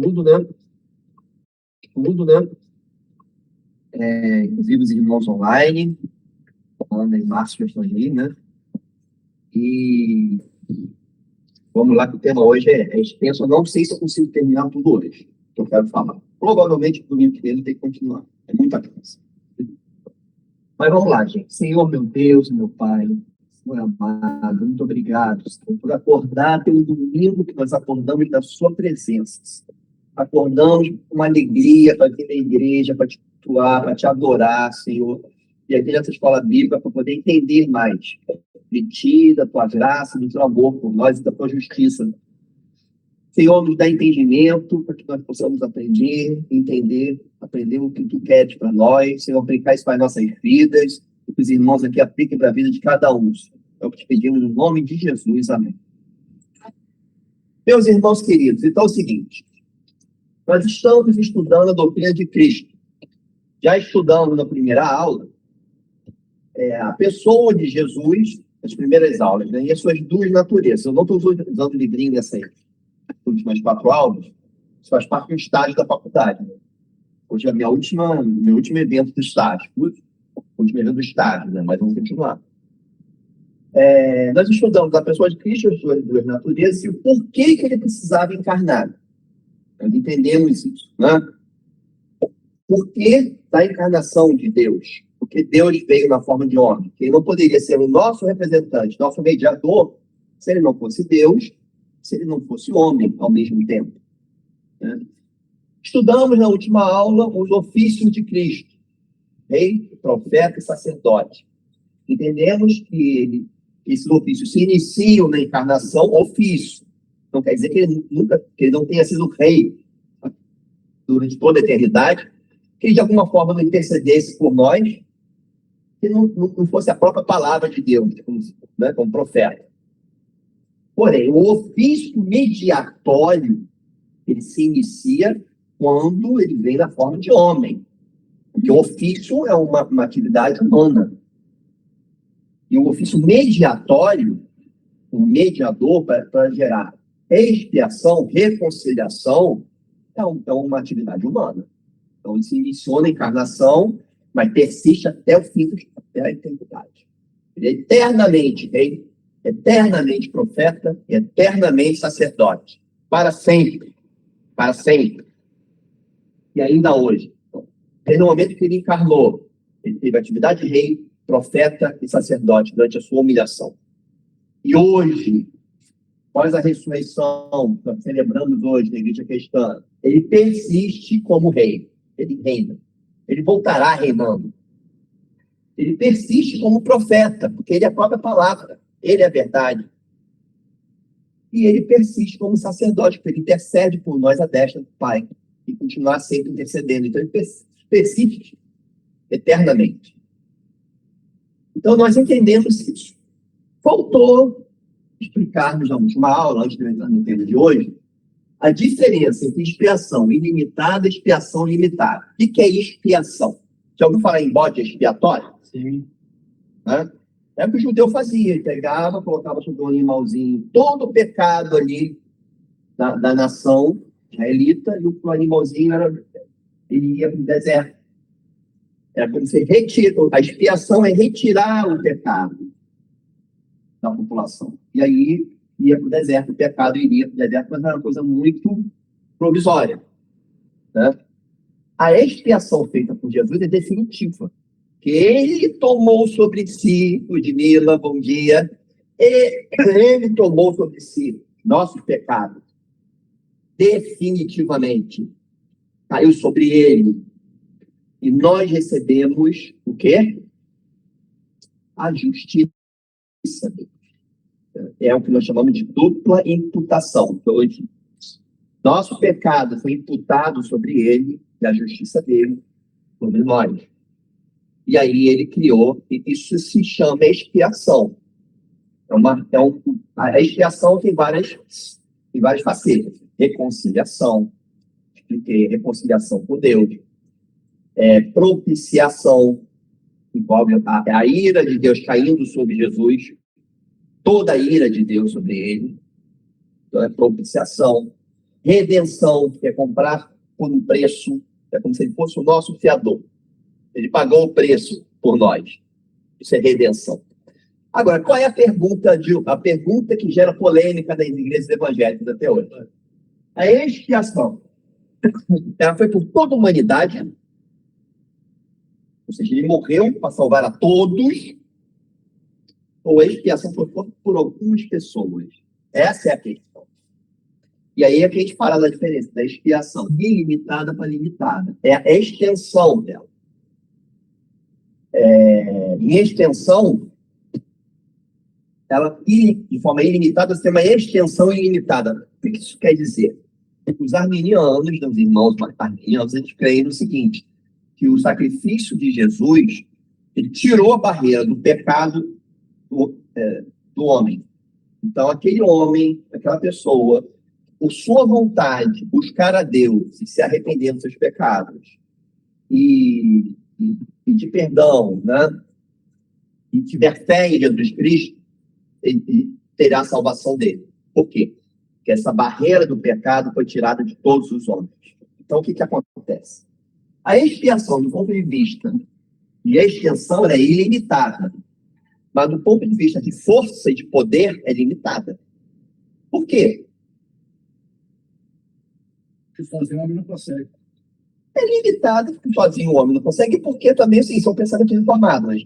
tudo, né? Tudo, né? Inclusive os irmãos online, Ana e Márcio estão aí, né? E vamos lá, que o tema hoje é extenso. Eu não sei se eu consigo terminar tudo hoje, que eu quero falar. Provavelmente, no domingo que vem, tem que continuar. É muita coisa. Mas vamos lá, gente. Senhor, meu Deus, meu Pai, Senhor amado, muito obrigado, Senhor, por acordar pelo domingo que nós acordamos da sua presença. Acordamos com uma alegria para vir na igreja, para te cultuar, para te adorar, Senhor. E aqui nessa escola bíblica, para poder entender mais de ti, da tua graça, do teu amor por nós e da tua justiça. Senhor, nos dá entendimento para que nós possamos entender o que tu queres para nós. Senhor, aplicar isso para as nossas vidas, e que os irmãos aqui apliquem para a vida de cada um. É o que te pedimos no nome de Jesus. Amém. Meus irmãos queridos, então é o seguinte. Nós estamos estudando a doutrina de Cristo. Já estudamos na primeira aula a pessoa de Jesus, as primeiras aulas, né, e as suas duas naturezas. Eu não estou usando o livrinho nessas últimas 4 aulas, isso faz parte do estágio da faculdade. Né? Hoje é meu último evento do estágio. Último evento do estágio, né? Mas vamos continuar. Nós estudamos a pessoa de Cristo, as suas duas naturezas, e o porquê que ele precisava encarnar. Nós entendemos isso, né? Por que da encarnação de Deus? Porque Deus veio na forma de homem. Ele não poderia ser o nosso representante, nosso mediador, se ele não fosse Deus, se ele não fosse homem ao mesmo tempo. Né? Estudamos na última aula os ofícios de Cristo, rei, profeta e sacerdote. Entendemos que esses ofícios se iniciam na encarnação, ofício. Não quer dizer que ele não tenha sido rei durante toda a eternidade, que ele de alguma forma não intercedesse por nós, que não fosse a própria palavra de Deus, como profeta. Porém, o ofício mediatório, ele se inicia quando ele vem na forma de homem. Porque o ofício é uma atividade humana. E o ofício mediatório, o mediador para gerar expiação, reconciliação, é uma atividade humana. Então, ele se iniciou na encarnação, mas persiste até o fim, até a eternidade. Ele é eternamente rei, eternamente profeta e eternamente sacerdote. Para sempre. Para sempre. E ainda hoje. Desde o momento que ele encarnou, ele teve atividade de rei, profeta e sacerdote durante a sua humilhação. E hoje, após a ressurreição, que nós celebramos hoje na igreja cristã, ele persiste como rei. Ele reina. Ele voltará reinando. Ele persiste como profeta, porque ele é a própria palavra. Ele é a verdade. E ele persiste como sacerdote, porque ele intercede por nós à destra do Pai. E continuar sempre intercedendo. Então, ele persiste eternamente. Então, nós entendemos isso. Faltou explicarmos na última aula, antes de eu entrar no tema de hoje, a diferença entre expiação ilimitada e expiação limitada. O que é expiação? Já ouviu falar em bode expiatório? Sim. Né? É o que o judeu fazia. Ele pegava, colocava sobre um animalzinho todo o pecado ali da nação israelita, e o animalzinho ele ia para o deserto. Era como se a expiação é retirar o pecado da população. E aí ia para o deserto, o pecado iria para o deserto, mas era uma coisa muito provisória. Né? A expiação feita por Jesus é definitiva. Que ele tomou sobre si, Ludmila, bom dia, ele tomou sobre si nossos pecados. Definitivamente. Caiu sobre ele. E nós recebemos o quê? A justiça dele. É o que nós chamamos de dupla imputação. Hoje, nosso pecado foi imputado sobre ele e a justiça dele sobre nós. E aí ele criou, e isso se chama expiação. A expiação tem várias facetas. Reconciliação, reconciliação com Deus. Propiciação, envolve a ira de Deus caindo sobre Jesus, toda a ira de Deus sobre ele. Então, é propiciação. Redenção, que é comprar por um preço, é como se ele fosse o nosso fiador. Ele pagou o preço por nós. Isso é redenção. Agora, qual é a pergunta que gera polêmica nas igrejas evangélicas até hoje? A expiação. Ela foi por toda a humanidade, ou seja, ele morreu para salvar a todos, ou a expiação foi por algumas pessoas? Essa é a questão. E aí é que a gente fala da diferença da expiação ilimitada para limitada. É a extensão dela. Em extensão, ela, de forma ilimitada, você tem uma extensão ilimitada. O que isso quer dizer? Os arminianos, os irmãos arminianos, eles creem no seguinte, que o sacrifício de Jesus, ele tirou a barreira do pecado do homem. Então, aquele homem, aquela pessoa, por sua vontade, buscar a Deus e se arrepender dos seus pecados e pedir perdão, né? E tiver fé em Jesus Cristo, ele terá a salvação dele. Por quê? Porque essa barreira do pecado foi tirada de todos os homens. Então, o que acontece? A expiação, do ponto de vista de extensão, ela é ilimitada. Mas, do ponto de vista de força e de poder, é limitada. Por quê? Que sozinho o homem não consegue. É limitada, porque sozinho o homem não consegue, porque também, assim, são pensamentos informados.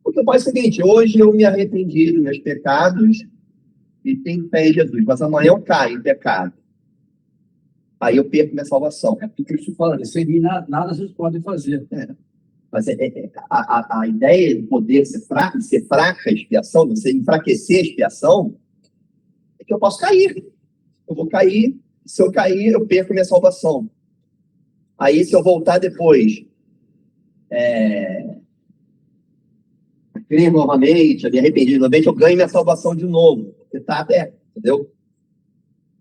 Porque pode ser o seguinte, hoje eu me arrependi dos meus pecados e tenho fé em Jesus, mas amanhã eu caio em pecado. Aí eu perco minha salvação. É porque isso fala, sem mim nada vocês podem fazer. Mas a ideia de poder ser fraca a expiação, você enfraquecer a expiação, é que eu posso cair. Eu vou cair, se eu cair, eu perco minha salvação. Aí, se eu voltar depois, crer novamente, me arrepender novamente, eu ganho minha salvação de novo. Porque está aberto, entendeu?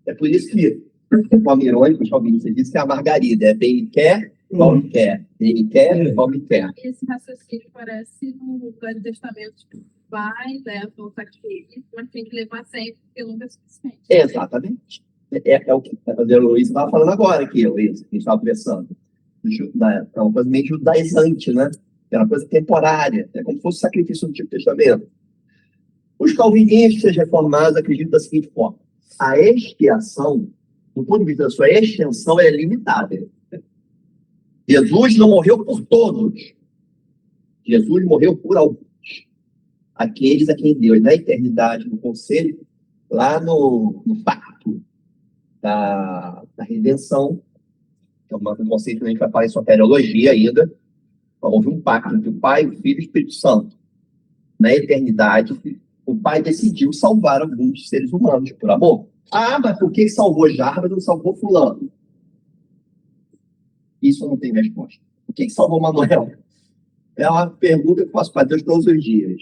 É por isso que o Paulo irônico, o Calvinista diz que a Margarida é bem quer, Paulo quer. Ele quer, Paulo quer. Esse raciocínio parece no Velho Testamento, tipo, vai, leva o sacrifício, mas tem que levar sempre, porque nunca é suficiente. Exatamente. É o que o Luiz estava falando agora aqui, Luiz, que a gente estava conversando. É uma coisa meio judaizante, né? É uma coisa temporária, é como se fosse sacrifício do Antigo Testamento. Os calvinistas reformados acreditam da seguinte forma: a expiação, do ponto de vista da sua extensão, é limitada. Jesus não morreu por todos. Jesus morreu por alguns. Aqueles a quem Deus, na eternidade, no conselho, lá no pacto da redenção, que é um conceito que a gente vai falar em soteriologia ainda. Houve um pacto entre o Pai, o Filho e o Espírito Santo. Na eternidade, o Pai decidiu salvar alguns seres humanos por amor. Ah, mas por que salvou Jarbas e não salvou fulano? Isso não tem resposta. Por que salvou Manuel? É uma pergunta que eu faço para Deus todos os dias.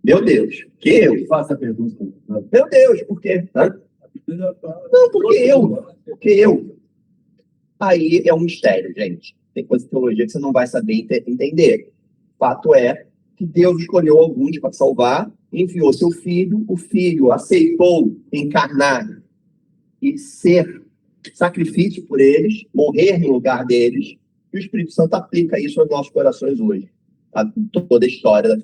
Meu Deus, que eu? Faça a pergunta. Meu Deus, por quê? Não, porque eu. Aí é um mistério, gente. Tem coisa de teologia que você não vai saber entender. O fato é que Deus escolheu alguns para salvar, enviou seu filho, o filho aceitou encarnar e ser sacrifício por eles, morrer no lugar deles, e o Espírito Santo aplica isso aos nossos corações hoje. Toda a história do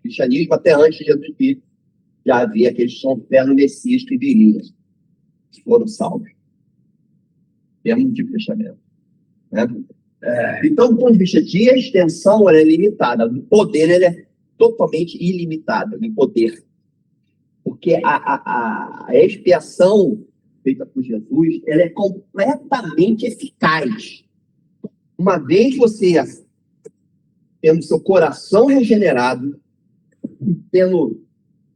cristianismo, até antes de Jesus Cristo, já havia aqueles que são fé no Messias que viriam, que foram salvos. Mesmo de fechamento. Né? Então, do ponto de vista de extensão, ela é limitada. Do poder, ela é totalmente ilimitada, de poder. Porque a expiação feita por Jesus, ela é completamente eficaz. Uma vez você tendo seu coração regenerado, tendo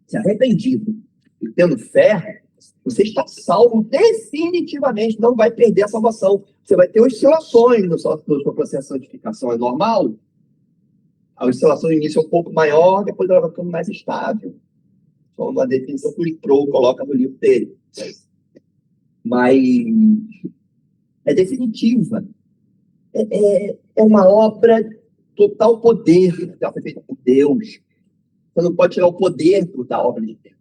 se arrependido e tendo fé, você está salvo definitivamente, não vai perder a salvação. Você vai ter oscilações no seu processo de santificação, é normal. A oscilação no início é um pouco maior, depois ela vai ficando mais estável. Só uma definição que o Sproul coloca no livro dele. Mas é definitiva. É uma obra total poder, que foi feita por Deus. Você não pode tirar o poder da obra de Deus.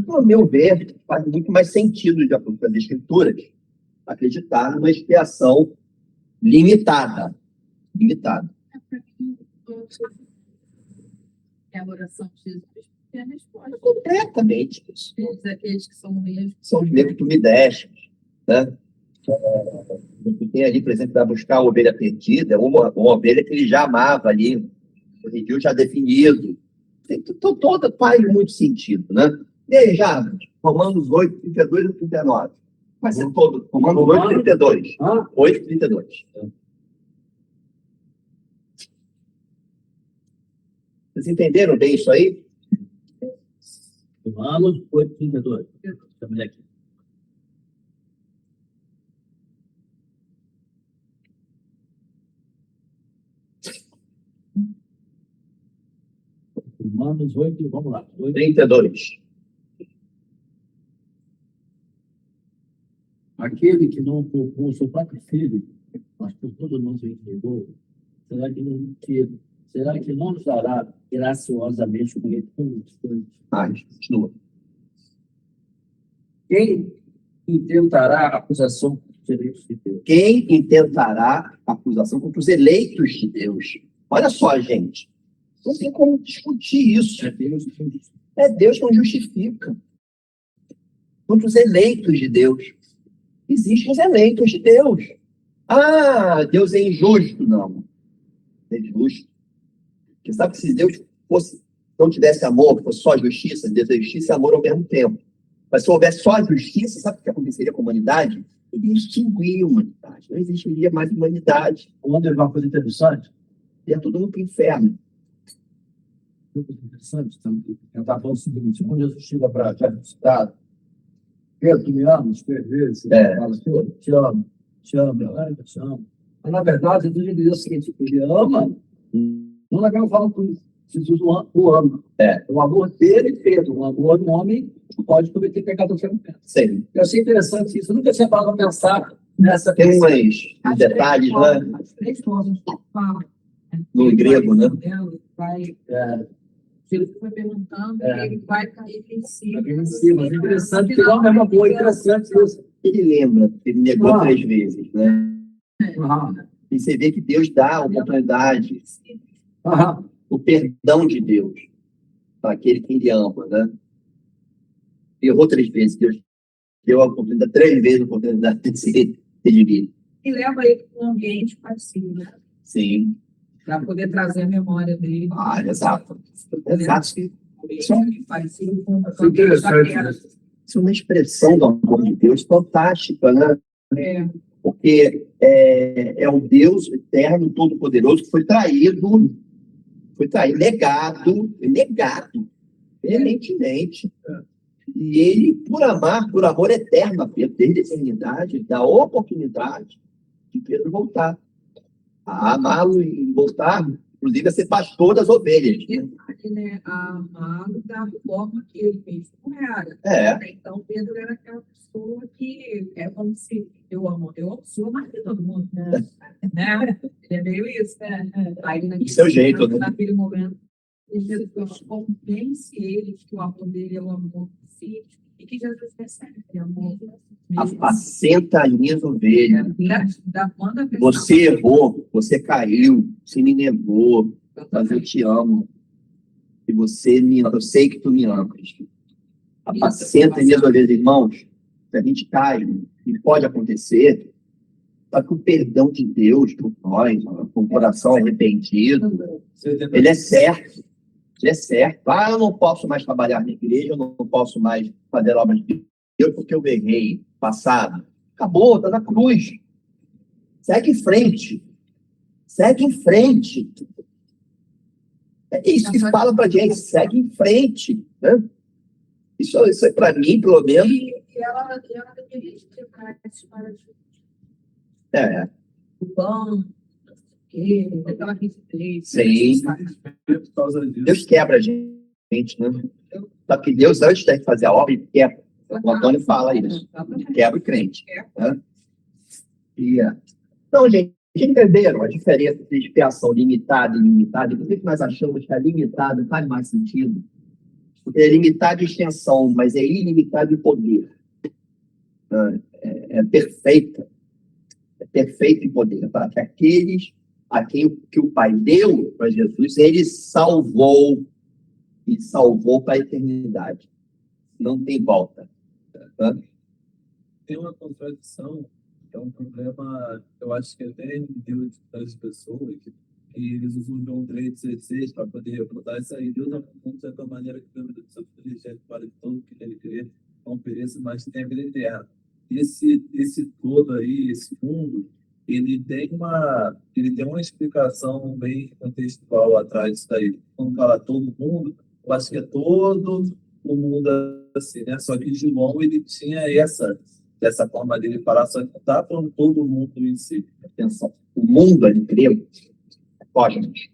No meu ver, faz muito mais sentido de acordo com as Escrituras acreditar numa expiação limitada. Limitada. Para mim, é a oração de Jesus, é a resposta. Completamente. Todos aqueles que são mesmo. São os mesmos que tu me deste, né? Tu tem ali, por exemplo, para buscar a ovelha perdida, uma ovelha que ele já amava ali, o redil já definido. Toda faz muito sentido, né? E aí, já, Romanos 8, 32 e 39. Vai ser todo. Romanos 8, 32. 8, 32. Vocês entenderam bem isso aí? Romanos 8, 32. Estamos aqui. Romanos 8, vamos lá. 8. 32. Aquele que não poupou o seu próprio filho, mas por todo nós o entregou, será que não nos dará graciosamente com ele todas as coisas? Continua. Quem intentará acusação contra os eleitos de Deus? Quem intentará acusação contra os eleitos de Deus? Olha só, gente. Não tem como discutir isso. É Deus que não justifica. Contra os eleitos de Deus. Existem os eleitos de Deus. Ah, Deus é injusto. Não. É justo. Porque sabe que se Deus não tivesse amor, fosse só justiça, Deus é justiça e amor ao mesmo tempo. Mas se houvesse só justiça, sabe o que aconteceria com a humanidade? Ele extinguiria a humanidade. Não existiria mais humanidade. Quando é uma coisa interessante, Ia tudo no inferno. interessante, eu estava falando o seguinte, quando Jesus chega para a cidade, Pedro, tu me amas? 3 vezes, fala, te amo, te amo. Mas, na verdade, Jesus diz o seguinte, ele ama, não legal falar com isso. Jesus o ama. O amor dele e Pedro, o amor do homem pode cometer pecado sem pecado. Sim. Eu achei interessante isso, eu nunca tinha parado para pensar nessa Tem uns detalhes, né? As 3 coisas que fala. No grego, né? Ele foi perguntando, ele vai cair em cima. Mas é interessante, que não é uma boa, interessante isso. Ele lembra, ele negou 3 vezes, né? E você vê que Deus dá a oportunidade, o perdão de Deus para aquele que ele ama, né? Errou 3 vezes, Deus deu a oportunidade, 3 vezes a oportunidade de se redimir. E leva ele para um ambiente passivo, né? Sim. Para poder trazer a memória dele. Exato. Exato. Isso é interessante. Isso é uma expressão do amor de Deus fantástica, né? É. Porque é um Deus eterno, todo-poderoso, que foi traído, negado, veementemente. E ele, por amor eterno a Pedro, desde a eternidade, dá a oportunidade de Pedro voltar. A amá-lo e voltar, inclusive, a ser pastor das ovelhas. Né? A amá-lo da forma que ele mesmo era. Então, Pedro era aquela pessoa que é como se eu amo o senhor mais que todo mundo. Né? Ele é meio isso, né? Aí, Do seu jeito, né? Naquele momento, Jesus convence ele que o amor dele é o amor de si e que Jesus recebe aquele amor. Apacenta as minhas ovelhas. Manda Você errou, você caiu, você me negou, mas eu te amo. E você me ama, eu sei que tu me amas. Apacenta as minhas ovelhas, irmãos. Se a gente cai, e pode acontecer, só que o perdão de Deus por nós, com o coração arrependido, ele é certo. Ele é certo. Eu não posso mais trabalhar na igreja, eu não posso mais fazer obras de Deus porque eu errei passado. Acabou, está na cruz. Segue em frente. Segue em frente. É isso que fala pra gente. Segue em frente. Né? Isso é para mim, pelo menos. E ela deveria explicar essa história de o pão, aquela rigidez. Sim. Deus quebra a gente, né? Só que Deus, antes de fazer a obra, ele quebra. O Antônio fala isso. Quebra o crente. Né? Então, gente, entenderam a diferença de expiação limitada e ilimitada? E por que nós achamos que a limitada faz mais sentido? É limitado em extensão, mas é ilimitado em poder. É perfeita. É perfeito em poder. Para que aqueles a quem que o Pai deu para Jesus, ele salvou. E salvou para a eternidade. Não tem volta. Tá? Tem uma contradição, que é um problema, eu acho que até em Deus das pessoas, que eles usam João 3,16 para poder refutar isso aí. Deus amou de certa maneira que deu do seu filho para que todo que nele crê não pereça, mas tenha vida eterna. Esse todo aí, esse mundo, ele tem uma explicação bem contextual atrás disso daí. Quando fala todo mundo, eu acho que é todo o mundo assim, né? Só que João, ele tinha dessa forma dele falar, só que não está falando todo mundo em si. Atenção, o mundo ali grego é cosmos.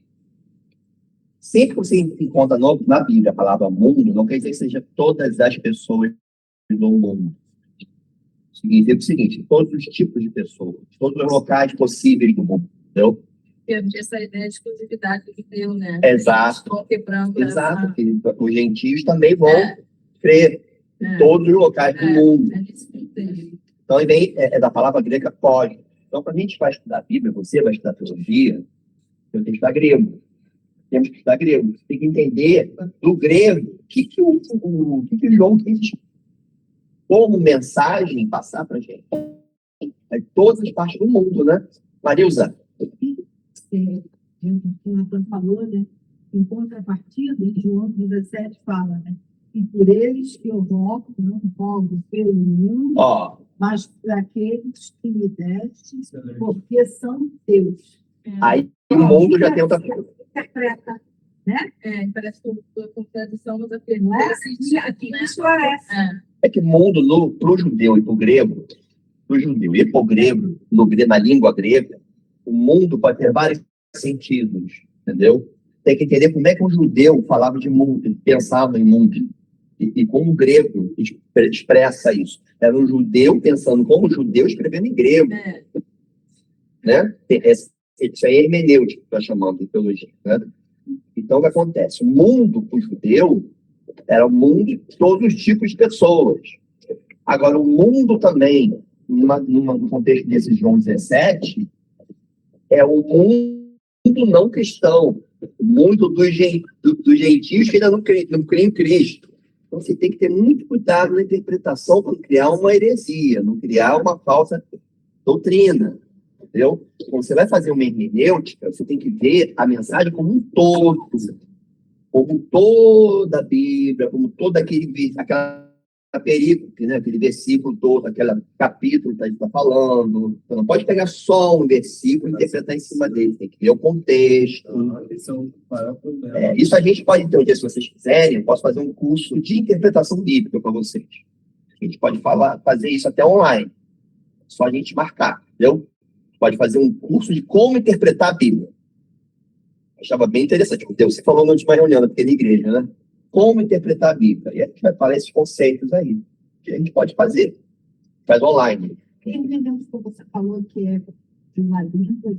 Sempre que você encontra na Bíblia a palavra mundo, não quer dizer que seja todas as pessoas do mundo. Significa o seguinte, todos os tipos de pessoas, todos os locais possíveis do mundo, entendeu? Essa ideia de exclusividade que deu, né? Exato. Estão quebrando Exato. Os gentios também vão crer em todos os locais do mundo. Então, é da palavra grega pós. Então, quando a gente vai estudar a Bíblia, você vai estudar teologia, eu tenho que estudar grego. Temos que estudar grego. Você tem que entender do grego o que João quis como mensagem passar para a gente. É todas as partes do mundo, né? Marilza. O Nathan falou, né? Em contrapartida, em João 17 fala, né? E por eles que eu rogo, não rogo pelo mundo, mas para aqueles que me deste, porque são teus. Aí o mundo já tem outra coisa. Interpreta, né? Parece que a contradição nos afirma. Não é? Aqui esclarece. É que o mundo, para o judeu e para o grego, para o judeu e para o grego, na língua grega, o mundo pode ter vários sentidos, entendeu? Tem que entender como é que um judeu falava de mundo, ele pensava em mundo, e como o grego expressa isso. Era um judeu pensando como judeu escrevendo em grego. Né? Isso aí é hermenêutica, que está chamando de teologia. Né? Então, o que acontece? O mundo para o judeu era o mundo de todos os tipos de pessoas. Agora, o mundo também, no contexto desse João 17, é o mundo não cristão, o mundo dos gentios que ainda não creem em Cristo. Então, você tem que ter muito cuidado na interpretação para não criar uma heresia, não criar uma falsa doutrina. Entendeu? Quando você vai fazer uma hermenêutica, você tem que ver a mensagem como um todo, como toda a Bíblia, como todo aquela perícope, né? Aquele versículo todo, aquele capítulo que a gente está falando. Você não pode pegar só um versículo e interpretar em cima dele, tem que ver o contexto. Esse é o maior problema. Isso a gente pode, então, se vocês quiserem, eu posso fazer um curso de interpretação bíblica para vocês. A gente pode fazer isso até online. Só a gente marcar, entendeu? Pode fazer um curso de como interpretar a Bíblia. Achava bem interessante. Você falou na última reunião, porque na igreja, né? Como interpretar a Bíblia. E a gente vai falar esses conceitos aí, que a gente pode fazer. Faz online. Entendemos que você falou que é de uma língua.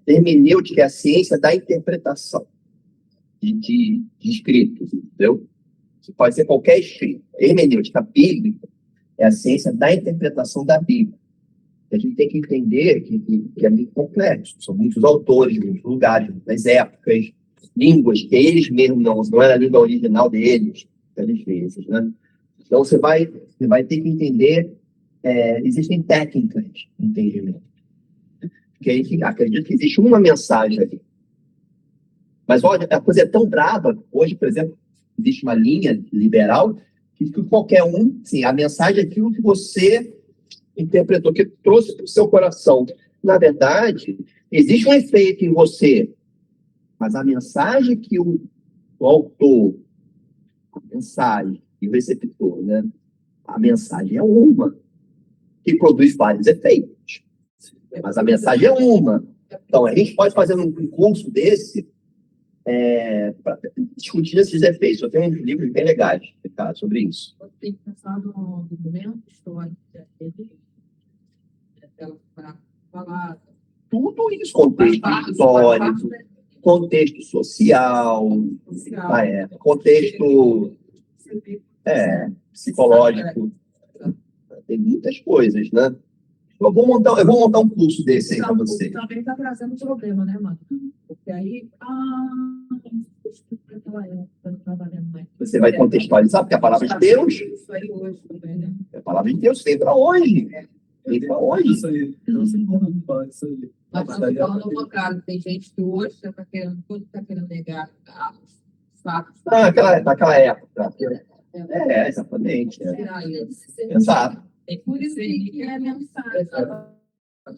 Hermenêutica é a ciência da interpretação de escritos, entendeu? Você pode ser qualquer escrito. Hermenêutica bíblica é a ciência da interpretação da Bíblia. A gente tem que entender que é muito complexo. São muitos autores, muitos lugares, muitas épocas, línguas que eles mesmos não era a língua original deles, às vezes, né? Então, você vai ter que entender, existem técnicas de entendimento. Porque a gente acredita que existe uma mensagem ali. Mas, olha, a coisa é tão brava. Hoje, por exemplo, existe uma linha liberal que qualquer um, sim, a mensagem é aquilo que você interpretou, que trouxe para o seu coração. Na verdade, existe um efeito em você, mas a mensagem que o autor, a mensagem e o receptor, né? A mensagem é uma, que produz vários efeitos. Mas a mensagem é uma. Então, a gente pode fazer um curso desse para discutir esses efeitos. Eu tenho uns livros bem legais sobre isso. Tem que pensar no momento histórico para falar. Tudo isso, contexto histórico. contexto social, contexto psicológico. Tem muitas coisas, né? Eu vou montar um curso desse aí para você. Também está trazendo problema, né, mano? Porque aí, você vai contextualizar, porque a palavra de Deus. Isso aí hoje também, né? A palavra de Deus vem para hoje. Vem para hoje. Isso aí. Não sei como fala isso aí. Mas falando no local, tem gente que hoje está querendo negar os fatos. Naquela época. Exatamente. Exato. É por isso que é a mensagem. A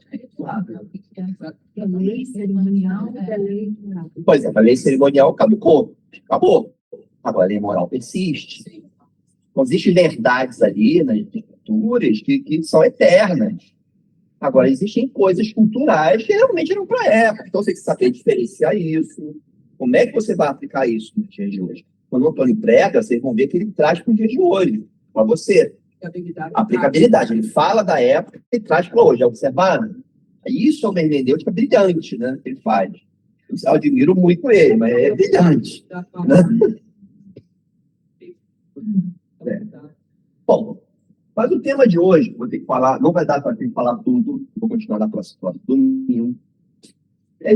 lei cerimonial e a lei moral. Pois é, a lei cerimonial acabou. Agora a lei moral persiste. Não existem verdades ali nas escrituras que são eternas. Agora, existem coisas culturais que realmente eram para a época. Então, você tem que saber diferenciar isso. Como é que você vai aplicar isso no dia de hoje? Quando o Antônio prega, vocês vão ver que ele traz para o dia de hoje. Para você. Aplicabilidade. Ele fala da época e traz para hoje. Observaram? Isso é uma hermenêutica brilhante, né? Que ele faz. Eu admiro muito ele, mas é brilhante. Bom, mas o tema de hoje, vou ter que falar, não vai dar para ter que falar tudo, vou continuar na próxima domingo.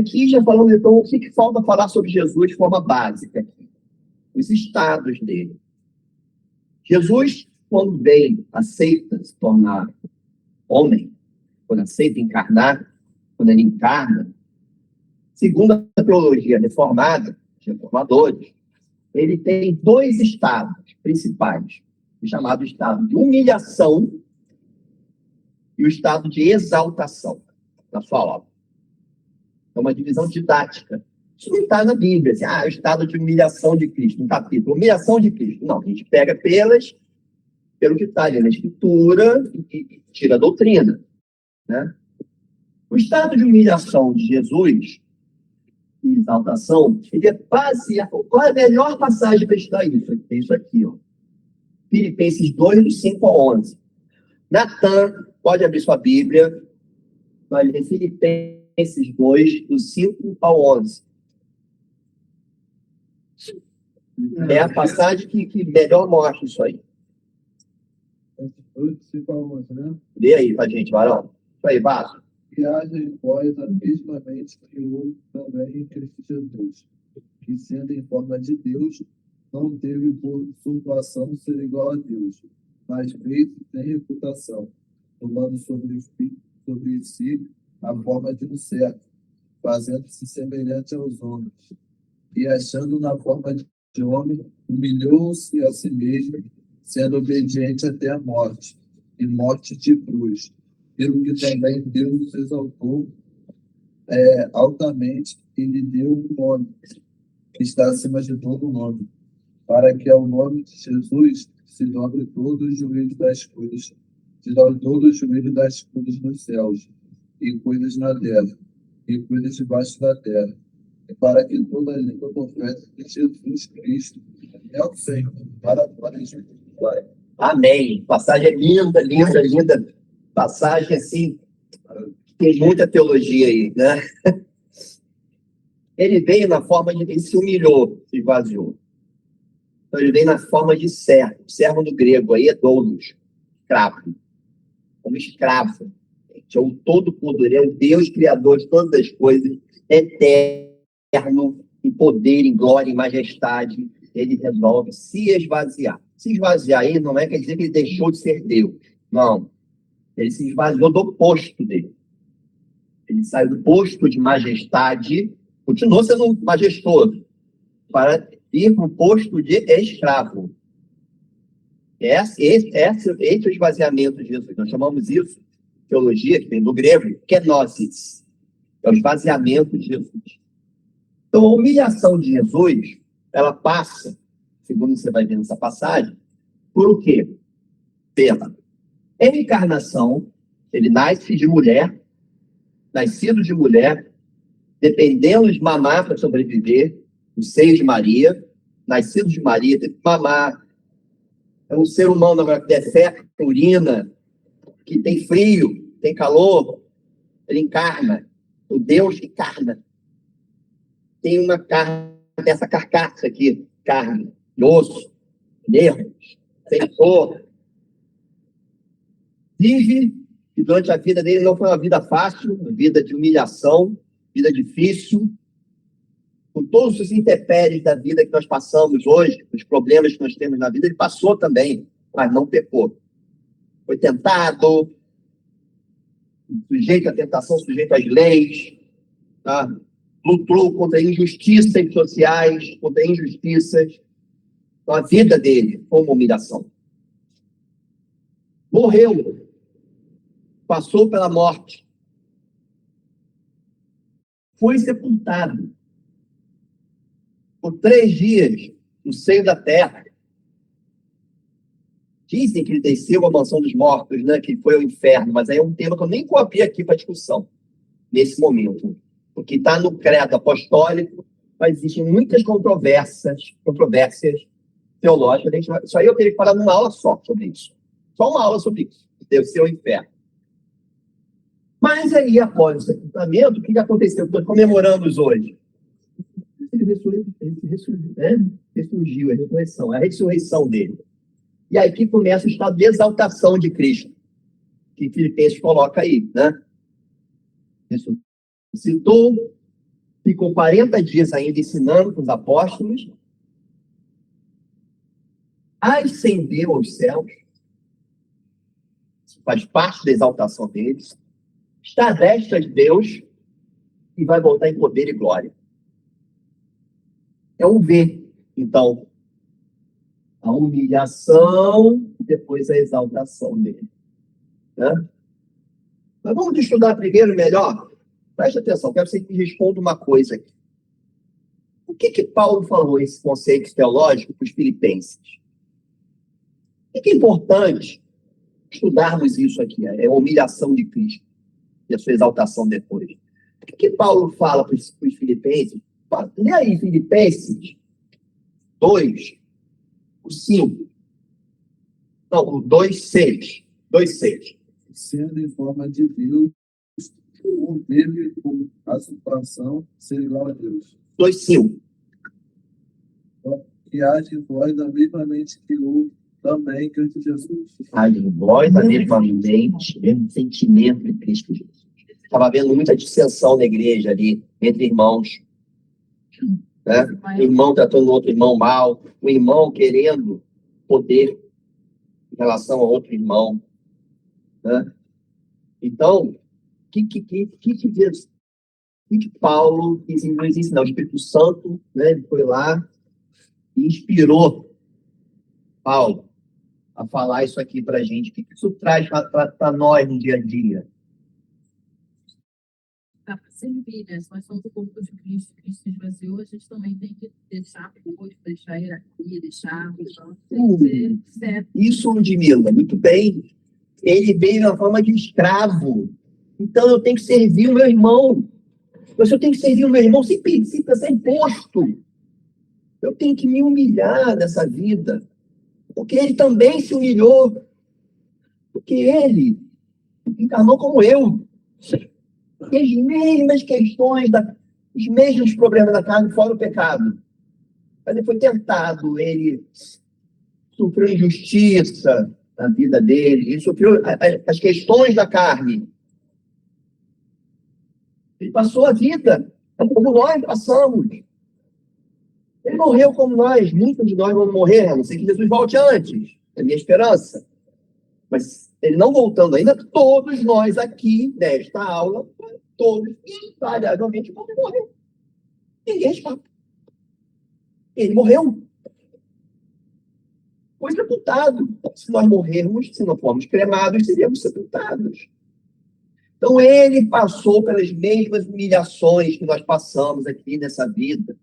Que já falando, então, o que falta falar sobre Jesus de forma básica? Os estados dele. Jesus, quando vem, aceita se tornar homem, quando aceita encarnar, quando ele encarna, segundo a teologia reformada, os reformadores, ele tem dois estados principais, o chamado estado de humilhação e o estado de exaltação na sua obra. É uma divisão didática. Isso não está na Bíblia, assim, o estado de humilhação de Cristo, um capítulo, humilhação de Cristo. Não, a gente pega pelo que está ali na Escritura e tira a doutrina. Né? O estado de humilhação de Jesus e exaltação, ele é baseado. Qual é a melhor passagem para estudar isso? É isso aqui, ó. Filipenses 2, do 5 a 11. Natan, pode abrir sua Bíblia, vai ler Filipenses 2, do 5 ao 11. É a passagem que melhor mostra isso aí. 2, 5 a 11, né? Lê aí pra gente, Varão. Isso aí, Vasco. Que haja em vós a mesma mente que houve também em Cristo Jesus, que sendo em forma de Deus, não teve por usurpação ser igual a Deus, mas fez sem reputação, tomando sobre si a forma de um servo, fazendo-se semelhante aos homens, e achando na forma de homem, humilhou-se a si mesmo, sendo obediente até a morte, e morte de cruz, pelo que também Deus exaltou altamente e lhe deu um nome, que está acima de todo nome, para que ao nome de Jesus se dobre todo o joelho das coisas, nos céus, e coisas na terra, e coisas debaixo da terra, e para que toda língua confesse que Jesus Cristo é o Senhor, para a glória de Deus. Amém. Passagem linda, linda, linda. Passagem assim, tem muita teologia aí, né? Ele veio na forma de ele se humilhou, se esvaziou. Então ele veio na forma de servo. Servo no grego aí é doulos, escravo. Como escravo. É o Todo-Poderoso, é o Deus Criador de todas as coisas, eterno, em poder, em glória, em majestade. Ele resolve se esvaziar. Se esvaziar aí não quer dizer que ele deixou de ser Deus. Não. Ele se esvaziou do posto dele. Ele saiu do posto de majestade, continuou sendo majestoso, para ir para o posto de escravo. Esse é o esvaziamento de Jesus. Nós chamamos isso, teologia, que vem do grego, kenosis. É o esvaziamento de Jesus. Então, a humilhação de Jesus, ela passa, segundo você vai ver nessa passagem, por o quê? Pela encarnação, ele nasce de mulher, nascido de mulher, dependendo de mamar para sobreviver, no seio de Maria, nascido de Maria, tem que mamar. É um ser humano agora que defeca, urina, que tem frio, tem calor, ele encarna. O Deus encarna. tem uma carne, dessa carcaça aqui, carne, osso, nervos, sensor. Vive, e durante a vida dele não foi uma vida fácil, uma vida de humilhação, vida difícil, com todos os intempéries da vida que nós passamos hoje, os problemas que nós temos na vida, ele passou também, mas não pecou. Foi tentado, sujeito à tentação, sujeito às leis, tá? Lutou contra injustiças sociais, contra injustiças. Então, a vida dele foi uma humilhação. Morreu, passou pela morte, foi sepultado por 3 dias no seio da terra. Dizem que ele desceu à mansão dos mortos, né? Que foi ao inferno, mas aí é um tema que eu nem vou abrir aqui para discussão nesse momento, porque está no credo apostólico, mas existem muitas controvérsias teológicas. Isso aí eu teria que falar numa aula só sobre isso. Só uma aula sobre isso. Desceu ao inferno. Mas aí, após o sepultamento, o que aconteceu? Estou comemorando hoje. Ele ressurgiu, a ressurreição dele. E aí que começa o estado de exaltação de Cristo, que Filipenses coloca aí, né? Ressuscitou, ficou 40 dias ainda ensinando com os apóstolos, ascendeu aos céus, isso faz parte da exaltação deles, está à destra de Deus e vai voltar em poder e glória. É um V, então, a humilhação, depois a exaltação dele. Né? Mas vamos estudar primeiro melhor? Preste atenção, quero que você responda uma coisa aqui. O que Paulo falou esse conceito teológico para os filipenses? O que é importante estudarmos isso aqui? É a humilhação de Cristo e a sua exaltação depois. O que Paulo fala para os filipenses? Lê aí, Filipenses 2, o 5. Não, o 2:6. 2:6. Sendo em forma de Deus, não teve como a superação ser igual a Deus. 2:5. E age em vós da mesma mente que o também Cristo Jesus. Age em vós da mesma mente, mesmo sentimento de Cristo Jesus. Estava havendo muita dissensão na igreja ali, entre irmãos. Né? O irmão tratando o outro irmão mal, o irmão querendo poder em relação a outro irmão. Né? Então, o que Paulo quis nos ensinar? O Espírito Santo, né, ele foi lá e inspirou Paulo a falar isso aqui para a gente. O que isso traz para nós no dia a dia? Para servir, né? Se nós somos o corpo de Cristo, Cristo se esvaziou, a gente também tem que deixar apoio, deixar hierarquia, deixar certo. Isso, Ludmila, muito bem. Ele veio na forma de escravo. Então eu tenho que servir o meu irmão. Se eu tenho que servir o meu irmão sem pensar imposto, eu tenho que me humilhar nessa vida. Porque ele também se humilhou. Porque ele encarnou como eu. E as mesmas questões, os mesmos problemas da carne, fora o pecado. Mas ele foi tentado, ele sofreu injustiça na vida dele, ele sofreu as questões da carne. Ele passou a vida como nós passamos. Ele morreu como nós, muitos de nós vamos morrer, a não ser que Jesus volte antes, é a minha esperança. Mas ele não voltando ainda, todos nós aqui, nesta aula, todos, invariavelmente, vamos morrer. Ninguém escapa. Ele morreu. Foi sepultado. Se nós morrermos, se não formos cremados, seríamos sepultados. Então, ele passou pelas mesmas humilhações que nós passamos aqui nessa vida.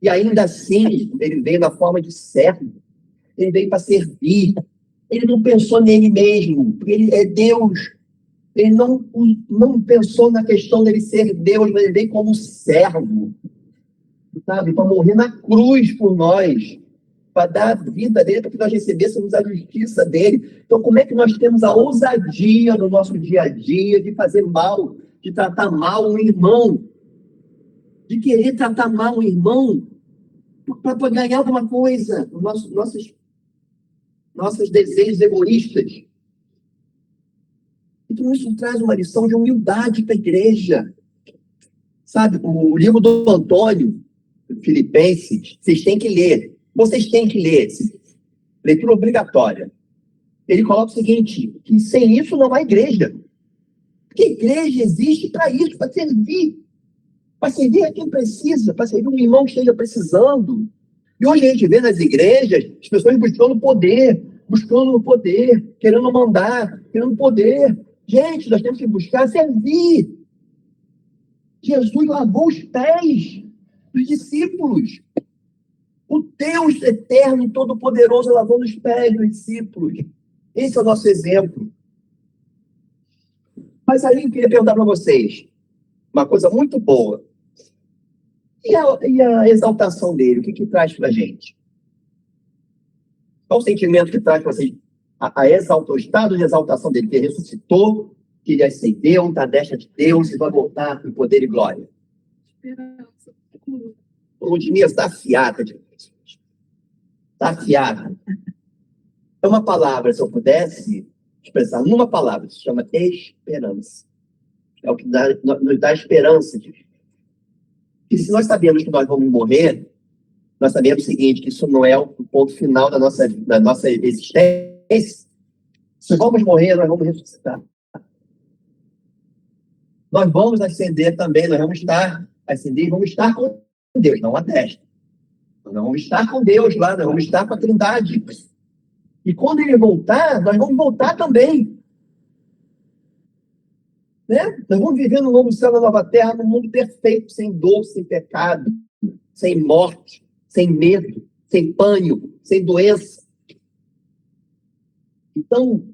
E ainda assim, ele veio na forma de servo. Ele veio para servir. Ele não pensou nele mesmo, porque ele é Deus. Ele não pensou na questão dele ser Deus, mas ele veio como servo. Sabe? Para morrer na cruz por nós. Para dar a vida dele, para que nós recebêssemos a justiça dele. Então, como é que nós temos a ousadia no nosso dia a dia de fazer mal, de tratar mal um irmão? de querer tratar mal o irmão para poder ganhar alguma coisa, nossos desejos egoístas. Então, isso traz uma lição de humildade para a igreja. Sabe, o livro do Antônio, Filipenses, vocês têm que ler. Vocês têm que ler. Leitura obrigatória. Ele coloca o seguinte, que sem isso não há igreja. Porque a igreja existe para isso, para servir. Para servir a quem precisa, para servir um irmão que esteja precisando. E hoje a gente vê nas igrejas as pessoas buscando poder, querendo mandar, querendo poder. Gente, nós temos que buscar servir. Jesus lavou os pés dos discípulos. O Deus eterno e todo-poderoso lavou os pés dos discípulos. Esse é o nosso exemplo. Mas aí eu queria perguntar para vocês uma coisa muito boa. E a exaltação dele, o que traz para a gente? Qual o sentimento que traz para vocês? O estado de exaltação dele, que ele ressuscitou, que ele ascendeu, está à destra de Deus e vai voltar em poder e glória. Esperança. O Ludmila está afiada de Deus. Está afiada. É uma palavra, se eu pudesse expressar numa palavra, se chama esperança. É o que nos dá esperança de vida. E se nós sabemos que nós vamos morrer, nós sabemos o seguinte, que isso não é o ponto final da nossa existência. Se vamos morrer, nós vamos ressuscitar. Nós vamos ascender também, nós vamos ascender e vamos estar com Deus, não a destra. Nós vamos estar com Deus lá, nós vamos estar com a Trindade. E quando ele voltar, nós vamos voltar também. Né? Nós vamos viver no novo céu, na nova terra, num mundo perfeito, sem dor, sem pecado, sem morte, sem medo, sem pânico, sem doença. Então,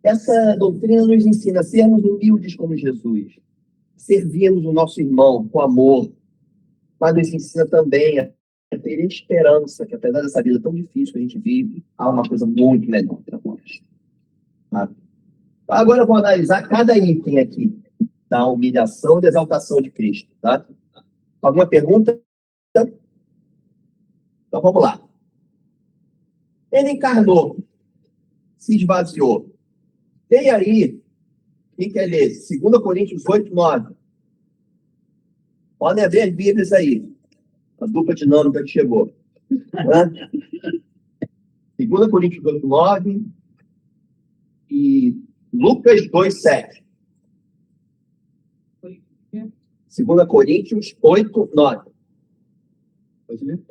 essa doutrina nos ensina a sermos humildes como Jesus, servirmos o nosso irmão com amor, mas nos ensina também a ter esperança, que apesar dessa vida tão difícil que a gente vive, há uma coisa muito melhor para nós. Tá? Agora eu vou analisar cada item aqui da humilhação e da exaltação de Cristo. Tá? Alguma pergunta? Então vamos lá. Ele encarnou, se esvaziou. Tem aí, quem quer ler? 2 Coríntios 8, 9. Podem ver as Bíblias aí. A dupla dinâmica que chegou. 2 Coríntios 8, 9 e Lucas 2, 7. 2 Coríntios 8, 9. Pode ler?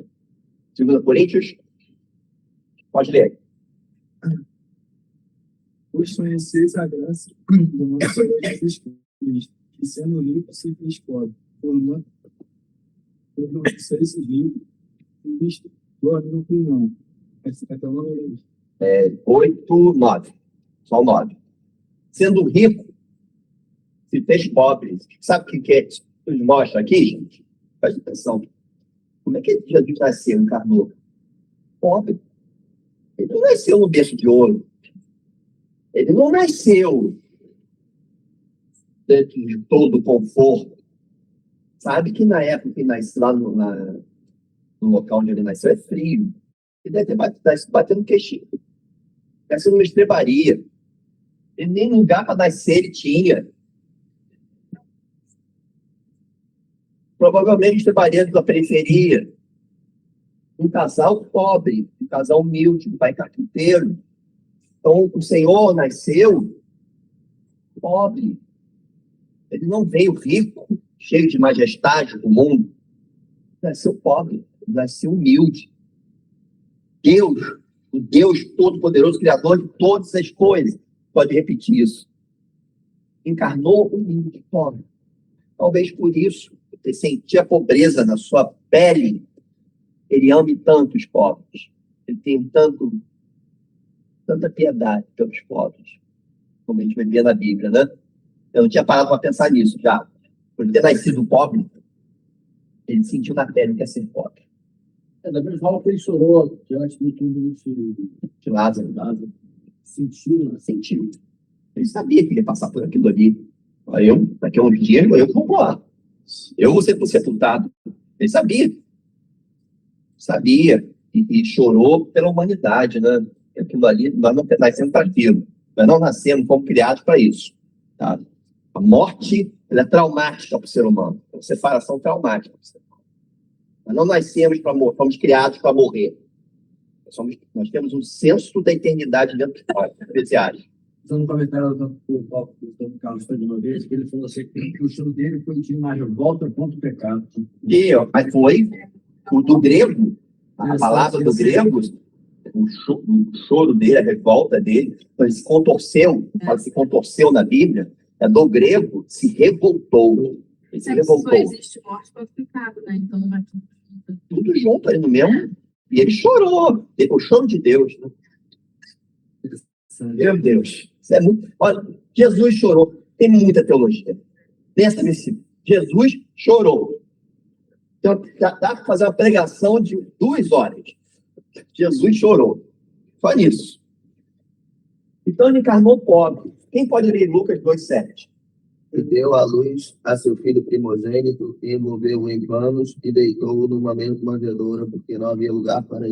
2 Coríntios? Pode ler. Pois conheceis a graça do nosso Senhor Jesus Cristo, que sendo rico se fez pobre, por vocês ricos, Cristo dorme no pulmão. Até uma vez. 8, 9. Só o 9. Sendo rico, se fez pobre. Sabe o que é? Nos mostra aqui, gente? Presta atenção. Como é que Jesus nasceu, encarnou? Pobre. Ele não nasceu no berço de ouro. Ele não nasceu dentro de todo o conforto. Sabe que na época que nasceu lá no local onde ele nasceu é frio. Ele deve ter batendo queixinho. Nasceu numa estrebaria. Ele nem lugar para nascer ele tinha. Provavelmente estrebaria da periferia. Um casal pobre, um casal humilde, um pai carpinteiro. Então, o Senhor nasceu pobre. Ele não veio rico, cheio de majestade do mundo. Nasceu pobre, nasceu humilde. Deus, o Deus Todo-Poderoso, Criador de todas as coisas, pode repetir isso. Encarnou humilde, pobre. Talvez por isso, você sentia a pobreza na sua pele. Ele ame tanto os pobres. Ele tem tanta piedade pelos pobres, como a gente vai ver na Bíblia, né? Eu não tinha parado para pensar nisso já. Por ter nascido pobre, ele sentiu na pele que é ser pobre. Da mesma forma que ele chorou diante do túmulo de Lázaro. Sentiu. Ele sabia que ia passar por aquilo ali. Daqui a uns dias, eu vou voar. Eu vou ser sepultado. Ele sabia. Sabia. E chorou pela humanidade, né? Aquilo ali, nós não nascemos para aquilo. Nós não nascemos, fomos criados para isso. Tá? A morte, ela é traumática para o ser humano. É uma separação traumática para o ser humano. Nós não nascemos para morrer, fomos criados para morrer. Nós temos um senso da eternidade dentro de nós. Usando um comentário do Carlos foi de uma vez, que ele falou assim, que o choro dele foi de uma revolta contra o pecado. Mas foi o do grego, a palavra do grego, o choro dele, a revolta dele, ele se contorceu na Bíblia, é do grego, se revoltou. Ele se revoltou. Só existe morte para o pecado, né? Então não vai tudo junto ali no mesmo. E ele chorou. O choro de Deus. Né? Meu Deus. Isso é muito... Olha, Jesus chorou. Tem muita teologia. Pensa nesse. Jesus chorou. Então, dá para fazer uma pregação de 2 horas. Jesus chorou. Só nisso. Então ele encarnou pobre. Quem pode ler Lucas 2,7? E deu à luz a seu filho primogênito, e envolveu-o em panos e deitou-o numa manjedoura, porque não havia lugar para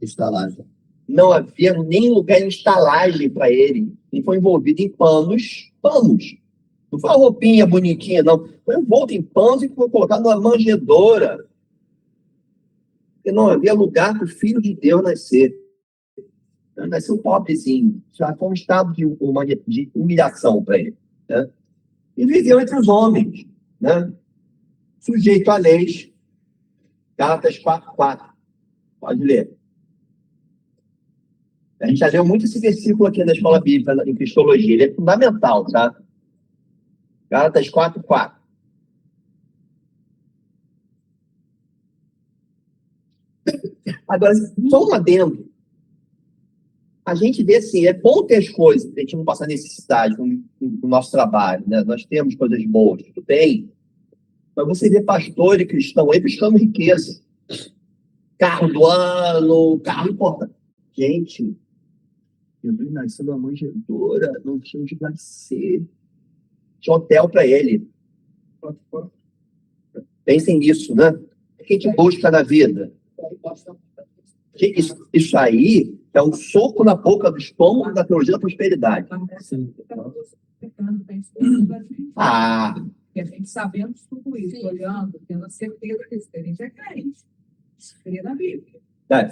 estalagem. Não havia nem lugar em estalagem para ele. Ele foi envolvido em panos. Não foi uma roupinha bonitinha, não. Foi envolto em panos e foi colocado numa manjedoura. Porque não havia lugar para o Filho de Deus nascer. Ele nasceu pobrezinho. Já foi um estado de humilhação para ele. Né? E viveu entre os homens. Né? Sujeito a leis. Gálatas 4:4. Pode ler. A gente já leu muito esse versículo aqui na escola bíblica, em Cristologia. Ele é fundamental, tá? Gálatas 4:4. Agora, só um adendo. A gente vê assim, é bom ter as coisas, a gente não passar necessidade no nosso trabalho, né? Nós temos coisas boas, tudo bem. Mas você vê pastor e cristão aí buscando riqueza. Carro do ano, carro importante. Gente, Jesus nasceu numa manjedoura, não tinha onde nascer. Tinha hotel para ele. Pensem nisso, né? O que a gente busca na vida? Isso aí é um soco na boca do estômago da teologia da prosperidade. E a gente sabendo tudo isso, olhando, tendo a certeza que a gente é crente. Crê na Bíblia.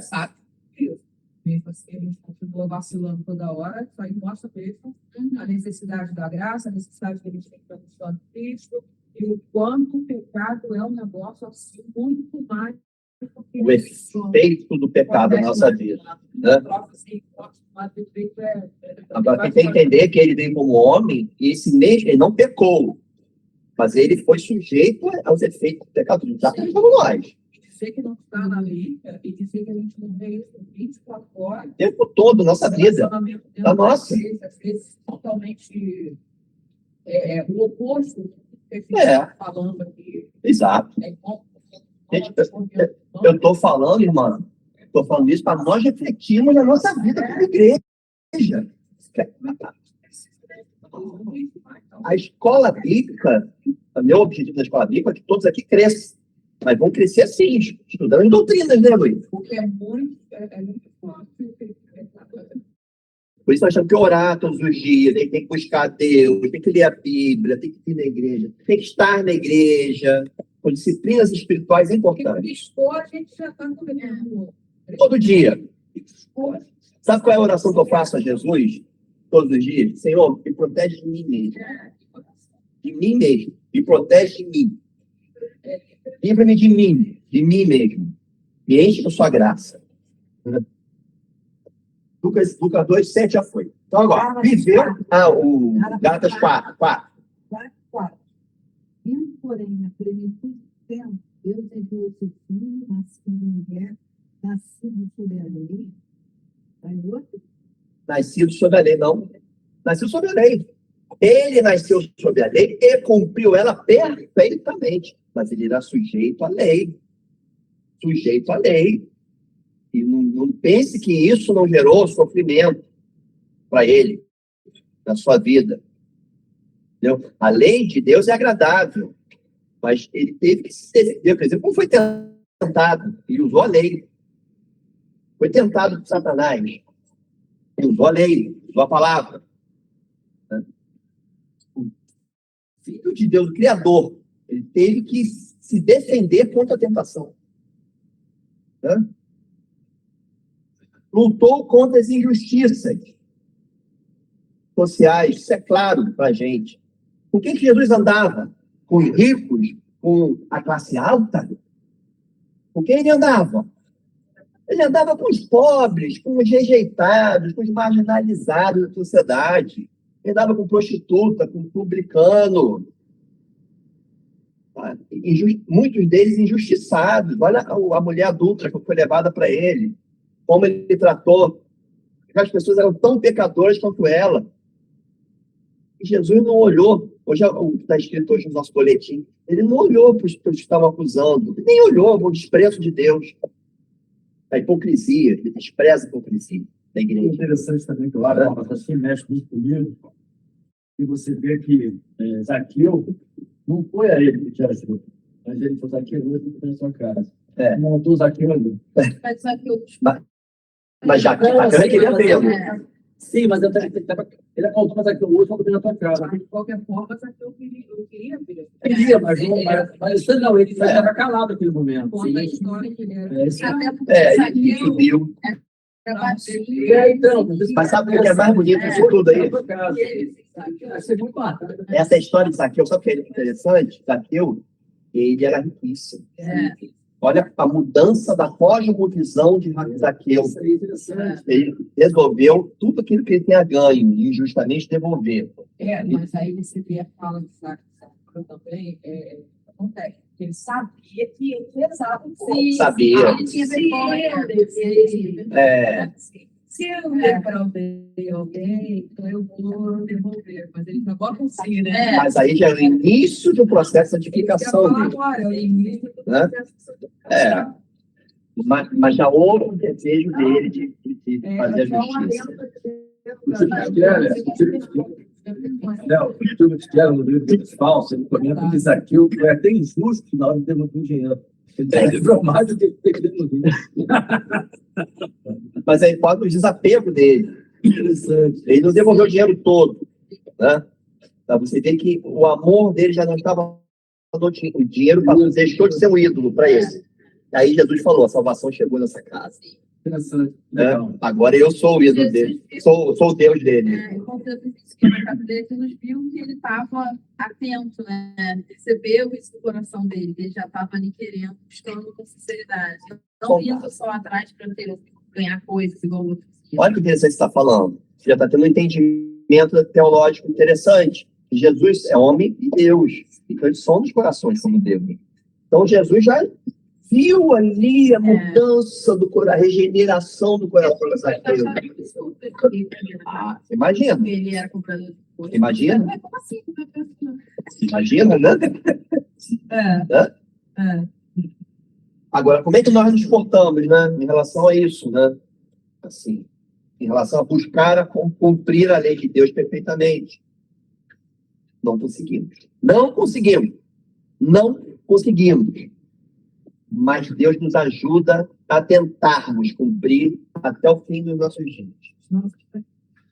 Sabe isso. Mesmo assim, a gente continua vacilando toda hora, isso aí mostra mesmo a necessidade da graça, a necessidade que a gente tem que estar buscando Cristo, e o quanto o pecado é um negócio assim, muito mais. O efeito do pecado na nossa vida. Né? Agora, tem que entender que ele veio como homem, e esse mesmo, ele não pecou, mas ele foi sujeito aos efeitos do pecado, já como nós. Dizer que não está na Bíblia e dizer que a gente não vê isso 24 horas. O tempo todo, nossa vida. Da nossa. Às vezes, totalmente o oposto do que a gente está falando aqui. Exato. Gente, eu estou falando, irmã, estou falando isso para nós refletirmos na nossa vida como igreja. A escola bíblica, o meu objetivo da escola bíblica é que todos aqui cresçam. Mas vão crescer assim, estudando em doutrinas, né, Luiz? Porque é muito forte. Por isso nós temos que orar todos os dias, tem que buscar Deus, tem que ler a Bíblia, tem que ir na igreja, tem que estar na igreja, com disciplinas espirituais importantes. Porque a gente já está combinando. Todo dia. Sabe qual é a oração que eu faço a Jesus? Todos os dias? Senhor, me protege de mim mesmo. De mim mesmo. Me protege de mim. Livra-me de mim mesmo. Me enche da sua graça. Lucas 2:7 já foi. Então agora, viveu o Gálatas 4. Vindo, porém, na plenitude do tempo, Deus enviou seu filho, nascido de mulher, nascido sob a lei. Vai outro? Nascido sob a lei, não. Nascido sob a lei. Ele nasceu sob a lei e cumpriu ela perfeitamente. Mas ele era sujeito à lei. Sujeito à lei. E não pense que isso não gerou sofrimento para ele, na sua vida. Entendeu? A lei de Deus é agradável. Mas ele teve que se defender, por exemplo, como foi tentado, e usou a lei. Foi tentado por Satanás, e usou a lei, usou a palavra. O Filho de Deus, o Criador, ele teve que se defender contra a tentação. Lutou contra as injustiças sociais, isso é claro para a gente. Com quem que Jesus andava? Com os ricos? Com a classe alta? Com quem ele andava? Ele andava com os pobres, com os rejeitados, com os marginalizados da sociedade. Ele andava com prostituta, com publicano. Muitos deles injustiçados. Olha a mulher adulta que foi levada para ele. Como ele tratou. As pessoas eram tão pecadoras quanto ela. E Jesus não olhou. Hoje está escrito hoje no nosso boletim. Ele não olhou para os que estavam acusando. Ele nem olhou para o desprezo de Deus. A hipocrisia. Ele despreza a hipocrisia da igreja. É interessante também que o Arão assim mexe muito comigo. E você vê que Zaqueu não foi a ele que te ajudou. Mas ele foi Zaqueu que foi na sua casa. Montou Zaqueu ali. Mas Zaqueu... Mas já queria ver. Sim, mas ele apontou, mas Zaqueu hoje foi na tua casa. De qualquer forma, eu queria ver. Queria, mas não, ele estava calado naquele momento. Conta a história que ele era. Até porque Zaqueu Subiu. era baixinho. Então, Mas sabe o que é mais bonito disso tudo aí? Essa é a história de Zaqueu, sabe o que é interessante? Zaqueu, ele era riquíssimo. Olha a mudança da cosmovisão de Zaqueu. Ele resolveu tudo aquilo que ele tinha ganho e justamente devolver. Mas aí você vê a fala de Zaqueu também, acontece. Ele sabia que ele pesava um pouco. Sabia. Ele tinha vergonha. Se eu defraudei alguém, então eu vou devolver. Mas ele não bota assim, né? Mas aí já é o início do processo de santificação dele. Agora, é o início do processo de santificação. Mas já houve um desejo dele de fazer a justiça. O filme que no livro de falso, ele comenta que Zaqueu foi até injusto na hora de devolver o dinheiro. Ele livrou mais do que ele que devolver. Mas aí pode o desapego dele. Interessante. Ele não devolveu o dinheiro todo. Né? Pra você ver que o amor dele já não estava. O dinheiro deixou de ser um ídolo para ele. Aí Jesus falou: a salvação chegou nessa casa. Interessante. Agora eu sou o ídolo dele. Sou o Deus dele. Jesus viu que ele estava atento, né? Percebeu isso no coração dele. Ele já estava ali querendo, buscando com sinceridade. Não indo só atrás para ganhar coisas igual o outro. Olha que interessante você está falando. Você já está tendo um entendimento teológico interessante. Jesus é homem e Deus. Então, eles são dos corações como Deus. Então, Jesus já viu ali a mudança do coração, a regeneração do coração dessa Zaqueu. Imagina. Ele era comprador de coisas. Imagina. Como assim? Imagina, né? Agora, como é que nós nos portamos, né? Em relação a isso, né? Assim, em relação a buscar cumprir a lei de Deus perfeitamente. Não conseguimos. Não conseguimos. Não conseguimos. Mas Deus nos ajuda a tentarmos cumprir até o fim dos nossos dias.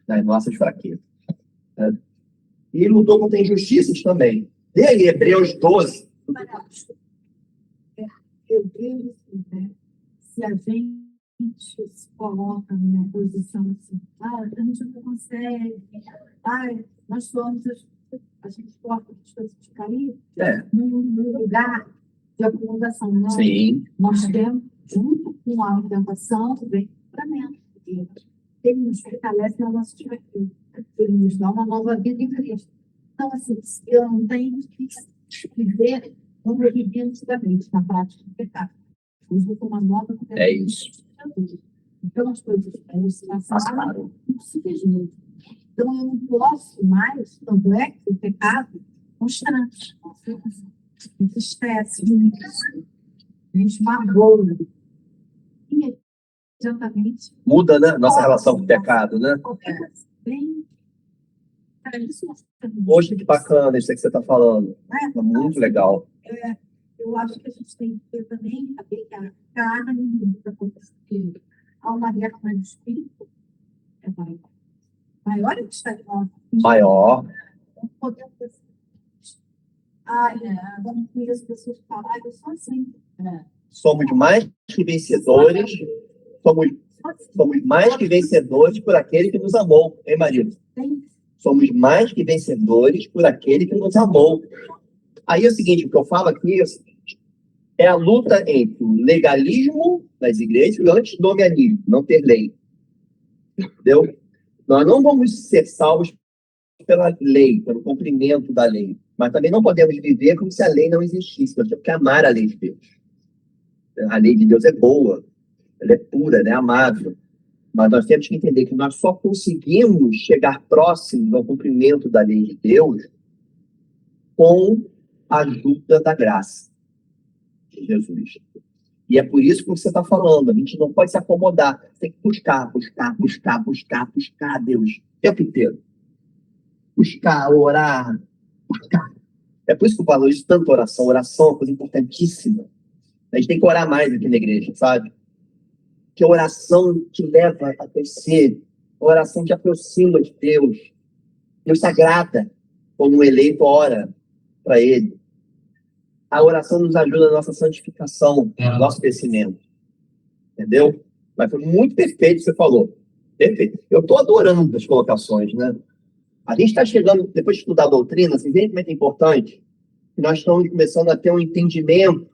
Das nossas fraquezas. E lutou contra injustiças também. Lê aí, Hebreus 12. Eu vejo assim, né? Se a gente se coloca numa posição assim, a gente não consegue, nós somos, a gente coloca as coisas de cair num lugar de acomodação. Não? Sim. Nós temos, junto com a orientação, o bem para dentro. Ele nos fortalece na nossa fraqueza. Ele nos dá uma nova vida em Cristo. Então, assim, eu não tenho que viver como eu vivia antigamente, na prática do pecado. Hoje eu uma nova vida. É isso. Então, as coisas passaram, não se mesmo. Então, eu não posso mais, tanto é que o pecado constante, entristece, me esmagoa. Imediatamente. Muda, né? Nossa relação com o pecado, né? Poxa, que bacana isso que você está falando. É muito legal. eu acho que a gente tem que ter também saber que a carne, porque há uma guerra mais do espírito, é maior que está em nós. Maior. Não podemos ter. Vamos ver as pessoas falarem, eu sou assim. Somos mais que vencedores. Somos mais que vencedores por aquele que nos amou, hein, marido? Somos mais que vencedores por aquele que nos amou. Aí é o seguinte, o que eu falo aqui é a luta entre o legalismo das igrejas e o antinomianismo, não ter lei. Entendeu? Nós não vamos ser salvos pela lei, pelo cumprimento da lei, mas também não podemos viver como se a lei não existisse. Nós temos que amar a lei de Deus. A lei de Deus é boa, ela é pura, ela é amável. Mas nós temos que entender que nós só conseguimos chegar próximos ao cumprimento da lei de Deus com a ajuda da graça de Jesus. E é por isso que você está falando, a gente não pode se acomodar, tem que buscar a Deus o tempo inteiro. Buscar, orar, buscar. É por isso que eu valorizo tanto oração. Oração é uma coisa importantíssima. A gente tem que orar mais aqui na igreja, sabe? Que a oração te leva a crescer, a oração te aproxima de Deus. Deus se agrada quando um eleito ora para Ele. A oração nos ajuda na nossa santificação, no nosso crescimento. Entendeu? Mas foi muito perfeito o que você falou. Perfeito. Eu estou adorando as colocações, né? A gente está chegando, depois de estudar a doutrina, vocês veem como é que é importante, que nós estamos começando a ter um entendimento,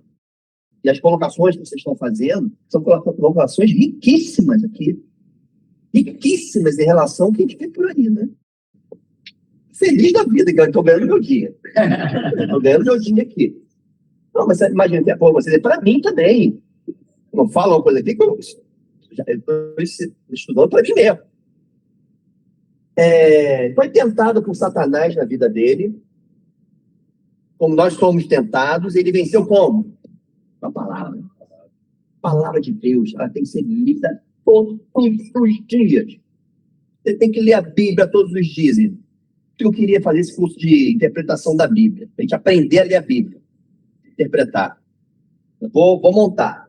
e as colocações que vocês estão fazendo são colocações riquíssimas aqui. Riquíssimas em relação ao que a gente vê por aí, né? Feliz da vida, que eu estou ganhando meu dia. Estou ganhando meu dia aqui. Não, mas imagina, você para mim também. Eu falo uma coisa aqui que eu estou estudando para mim mesmo. Foi tentado por Satanás na vida dele, como nós somos tentados, ele venceu como? A palavra. A palavra de Deus, ela tem que ser lida todos os dias. Você tem que ler a Bíblia todos os dias. Eu queria fazer esse curso de interpretação da Bíblia, a gente aprender a ler a Bíblia, interpretar. Vou montar.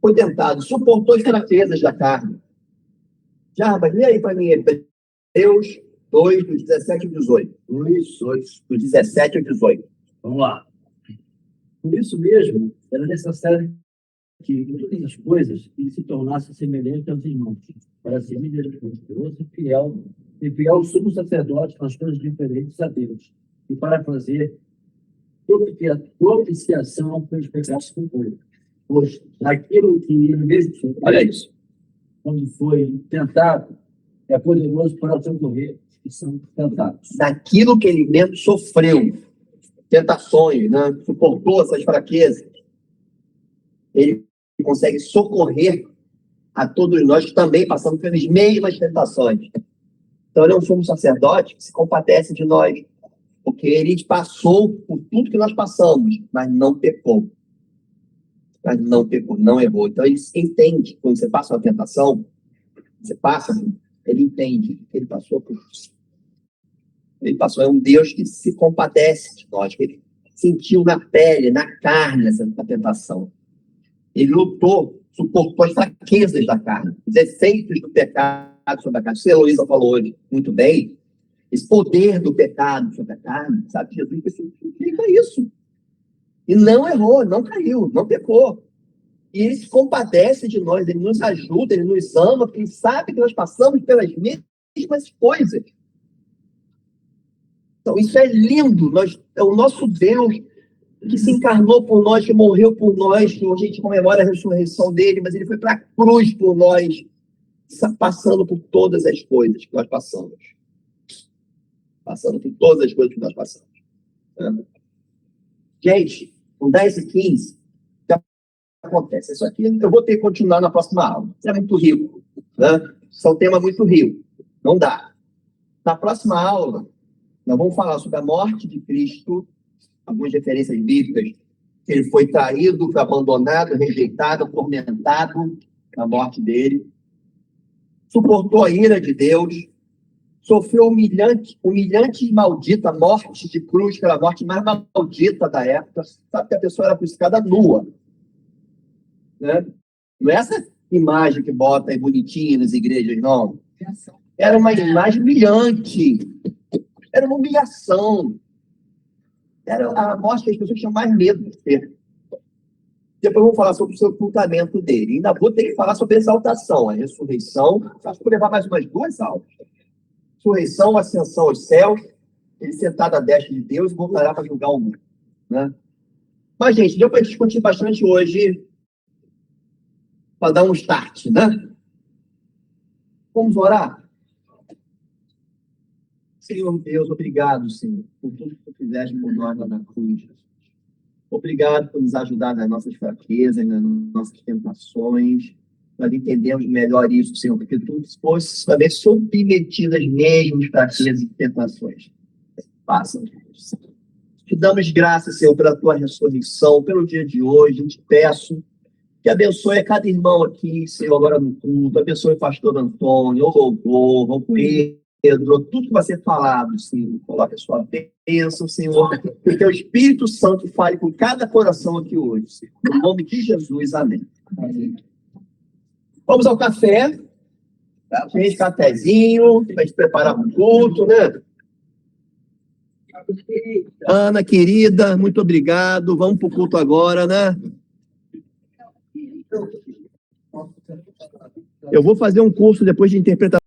Foi tentado, suportou as fraquezas da carne. Mas lê aí para mim, Hebreus 2, do 17 ao 18. Do 17 ao 18. Vamos lá. Por isso mesmo, era necessário que, em todas as coisas, ele se tornasse semelhante aos irmãos, para ser misericordioso e fiel sumo sacerdote nas coisas diferentes a Deus, e para fazer propiciação pelos pecados do povo. Pois aquilo que ele mesmo fez, olha isso, quando foi tentado, é poderoso para socorrer os que são tentados. Daquilo que ele mesmo sofreu, tentações, né? Suportou essas fraquezas, ele consegue socorrer a todos nós que também passamos pelas mesmas tentações. Então ele é um sumo sacerdote que se compadece de nós, porque ele passou por tudo que nós passamos, mas não pecou. Não errou. Então ele entende, quando você passa uma tentação, ele entende que ele passou por isso. Ele passou, é um Deus que se compadece de nós, que ele sentiu na pele, na carne essa tentação. Ele lutou, suportou as fraquezas da carne, os efeitos do pecado sobre a carne. Isso a Heloísa falou hoje muito bem. Esse poder do pecado sobre a carne, sabe? Jesus significa isso. E não errou, não caiu, não pecou. E ele se compadece de nós, ele nos ajuda, ele nos ama, porque ele sabe que nós passamos pelas mesmas coisas. Então, isso é lindo. É o nosso Deus que se encarnou por nós, que morreu por nós, que hoje a gente comemora a ressurreição dele, mas ele foi para a cruz por nós, passando por todas as coisas que nós passamos. Passando por todas as coisas que nós passamos. Gente, com 10 e 15, o que acontece? Isso aqui eu vou ter que continuar na próxima aula. Isso é muito rico. Né? Isso é um tema muito rico. Não dá. Na próxima aula, nós vamos falar sobre a morte de Cristo, algumas referências bíblicas. Ele foi traído, foi abandonado, rejeitado, atormentado na morte dele. Suportou a ira de Deus, sofreu humilhante e maldita morte de cruz, que era a morte mais maldita da época. Sabe que a pessoa era crucificada nua. Né? Não é essa imagem que bota aí bonitinha nas igrejas, não. Era uma imagem humilhante. Era uma humilhação. Era a morte que as pessoas tinham mais medo de ter. Depois eu vou falar sobre o sepultamento dele. Ainda vou ter que falar sobre a exaltação, a ressurreição. Acho que vou levar mais umas 2 aulas. Ressurreição, ascensão aos céus, ele sentado à destra de Deus e voltará para julgar o mundo. Né? Mas, gente, deu para discutir bastante hoje para dar um start, né? Vamos orar? Senhor Deus, obrigado, Senhor, por tudo que tu fizeste por nós lá na cruz. Obrigado por nos ajudar nas nossas fraquezas, nas nossas tentações. Nós entendemos melhor isso, Senhor, porque tu fosse também submetido às mesmas fraquezas e tentações. Faça, Deus. Te damos graças, Senhor, pela tua ressurreição, pelo dia de hoje. Eu te peço que abençoe a cada irmão aqui, Senhor, agora no culto. Abençoe o pastor Antônio, o louvor, o Pedro, tudo que vai ser falado, Senhor. Coloque a sua bênção, Senhor. Que o Espírito Santo fale com cada coração aqui hoje, Senhor. No nome de Jesus, amém. Amém. Vamos ao café. Gente, cafezinho, para a gente preparar para o culto, né? Ana, querida, muito obrigado. Vamos para o culto agora, né? Eu vou fazer um curso depois de interpretação.